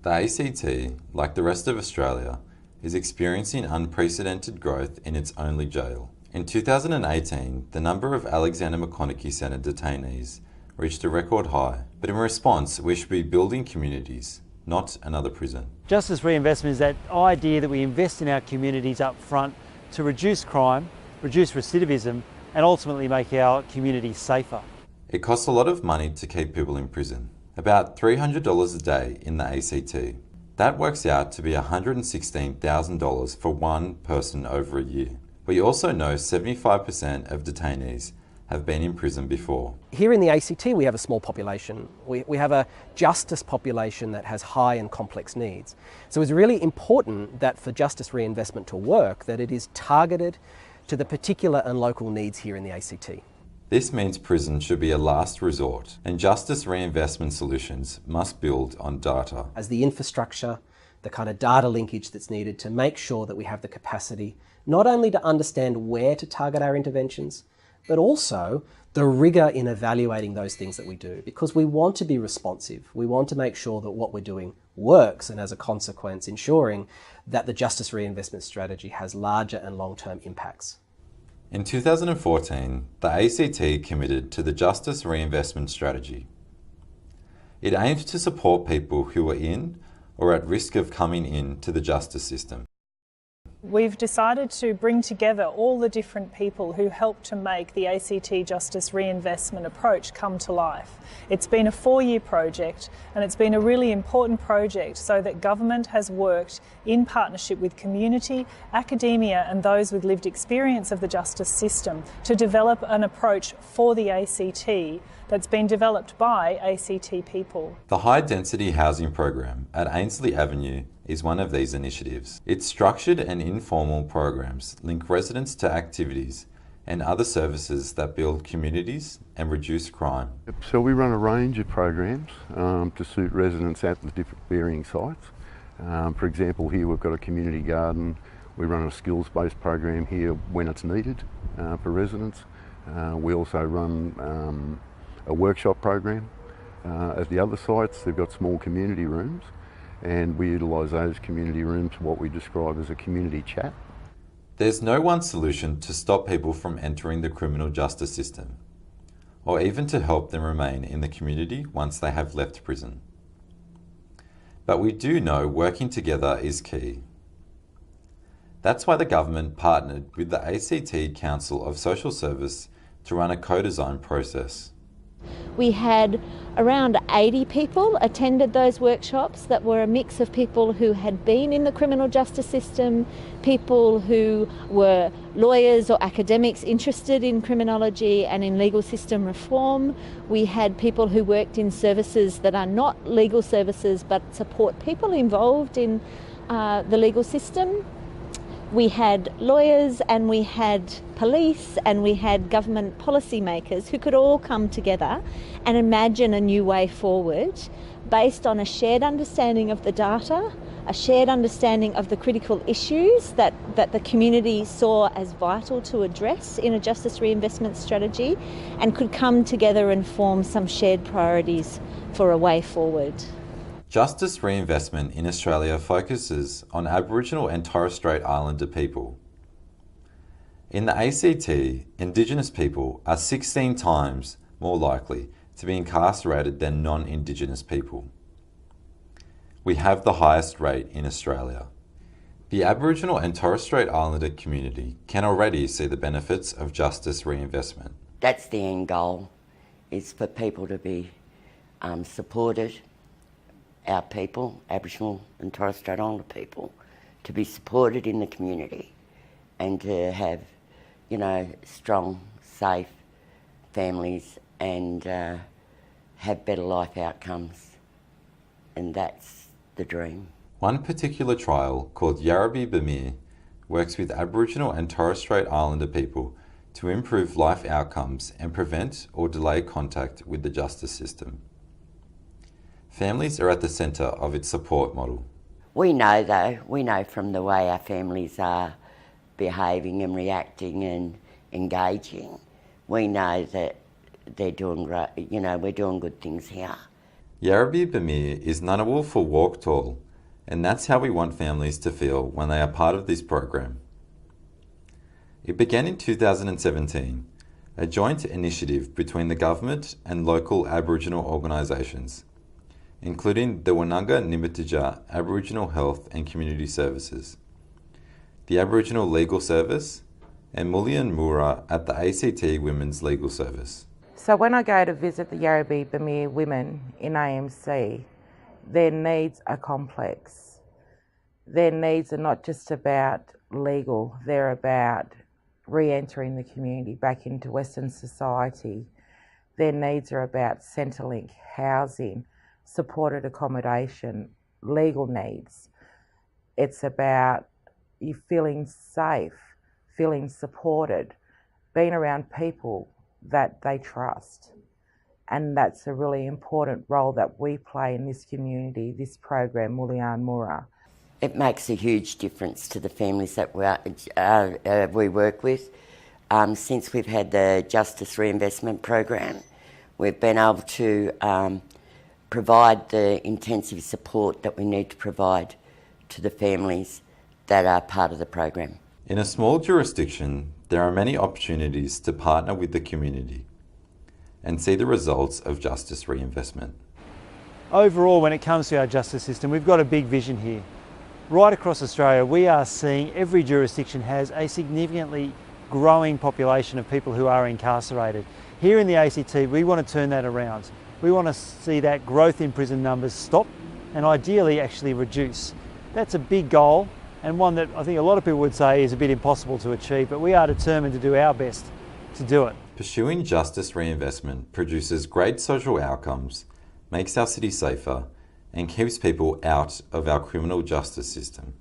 The ACT, like the rest of Australia, is experiencing unprecedented growth in its only jail. In 2018, the number of Alexander McConaughey Centre detainees reached a record high, but in response, we should be building communities, not another prison. Justice reinvestment is that idea that we invest in our communities up front to reduce crime, reduce recidivism, and ultimately make our communities safer. It costs a lot of money to keep people in prison, about $300 a day in the ACT. That works out to be $116,000 for one person over a year. We also know 75% of detainees have been in prison before. Here in the ACT we have a small population. We have a justice population that has high and complex needs. So it's really important that for justice reinvestment to work, that it is targeted to the particular and local needs here in the ACT. This means prison should be a last resort, and justice reinvestment solutions must build on data. As the infrastructure, the kind of data linkage that's needed to make sure that we have the capacity not only to understand where to target our interventions, but also the rigour in evaluating those things that we do, because we want to be responsive. We want to make sure that what we're doing works, and as a consequence ensuring that the justice reinvestment strategy has larger and long-term impacts. In 2014, the ACT committed to the Justice Reinvestment Strategy. It aims to support people who are in or at risk of coming into the justice system. We've decided to bring together all the different people who helped to make the ACT Justice Reinvestment approach come to life. It's been a 4-year project, and it's been a really important project so that government has worked in partnership with community, academia and those with lived experience of the justice system to develop an approach for the ACT that's been developed by ACT people. The High Density Housing Program at Ainslie Avenue is one of these initiatives. Its structured and informal programs link residents to activities and other services that build communities and reduce crime. So we run a range of programs to suit residents at the different varying sites. For example, here we've got a community garden. We run a skills-based program here when it's needed for residents. We also run a workshop program. At the other sites, they've got small community rooms, and we utilise those community rooms for what we describe as a community chat. There's no one solution to stop people from entering the criminal justice system, or even to help them remain in the community once they have left prison. But we do know working together is key. That's why the government partnered with the ACT Council of Social Service to run a co-design process. We had around 80 people attended those workshops that were a mix of people who had been in the criminal justice system, people who were lawyers or academics interested in criminology and in legal system reform. We had people who worked in services that are not legal services but support people involved in the legal system. We had lawyers and we had police and we had government policymakers who could all come together and imagine a new way forward based on a shared understanding of the data, a shared understanding of the critical issues that the community saw as vital to address in a justice reinvestment strategy, and could come together and form some shared priorities for a way forward. Justice reinvestment in Australia focuses on Aboriginal and Torres Strait Islander people. In the ACT, Indigenous people are 16 times more likely to be incarcerated than non-Indigenous people. We have the highest rate in Australia. The Aboriginal and Torres Strait Islander community can already see the benefits of justice reinvestment. That's the end goal, is for people to be supported. Our people, Aboriginal and Torres Strait Islander people, to be supported in the community and to have, strong, safe families and have better life outcomes. And that's the dream. One particular trial, called Yarrabi Bamir, works with Aboriginal and Torres Strait Islander people to improve life outcomes and prevent or delay contact with the justice system. Families are at the centre of its support model. We know from the way our families are behaving and reacting and engaging, we know that they're doing great, we're doing good things here. Yarrabee Bamir is Ngunnawal for walk tall, and that's how we want families to feel when they are part of this program. It began in 2017, a joint initiative between the government and local Aboriginal organisations, including the Winnunga Nimmityjah Aboriginal Health and Community Services, the Aboriginal Legal Service, and Mulleun Mura at the ACT Women's Legal Service. So when I go to visit the Yarrabee Bamir women in AMC, their needs are complex. Their needs are not just about legal, they're about re-entering the community back into Western society. Their needs are about Centrelink, housing, supported accommodation, legal needs. It's about you feeling safe, feeling supported, being around people that they trust. And that's a really important role that we play in this community, this program, Mulleun Mura. It makes a huge difference to the families that we work with. Since we've had the Justice Reinvestment program, we've been able to provide the intensive support that we need to provide to the families that are part of the program. In a small jurisdiction, there are many opportunities to partner with the community and see the results of justice reinvestment. Overall, when it comes to our justice system, we've got a big vision here. Right across Australia, we are seeing every jurisdiction has a significantly growing population of people who are incarcerated. Here in the ACT, we want to turn that around. We want to see that growth in prison numbers stop and ideally actually reduce. That's a big goal, and one that I think a lot of people would say is a bit impossible to achieve, but we are determined to do our best to do it. Pursuing justice reinvestment produces great social outcomes, makes our city safer, and keeps people out of our criminal justice system.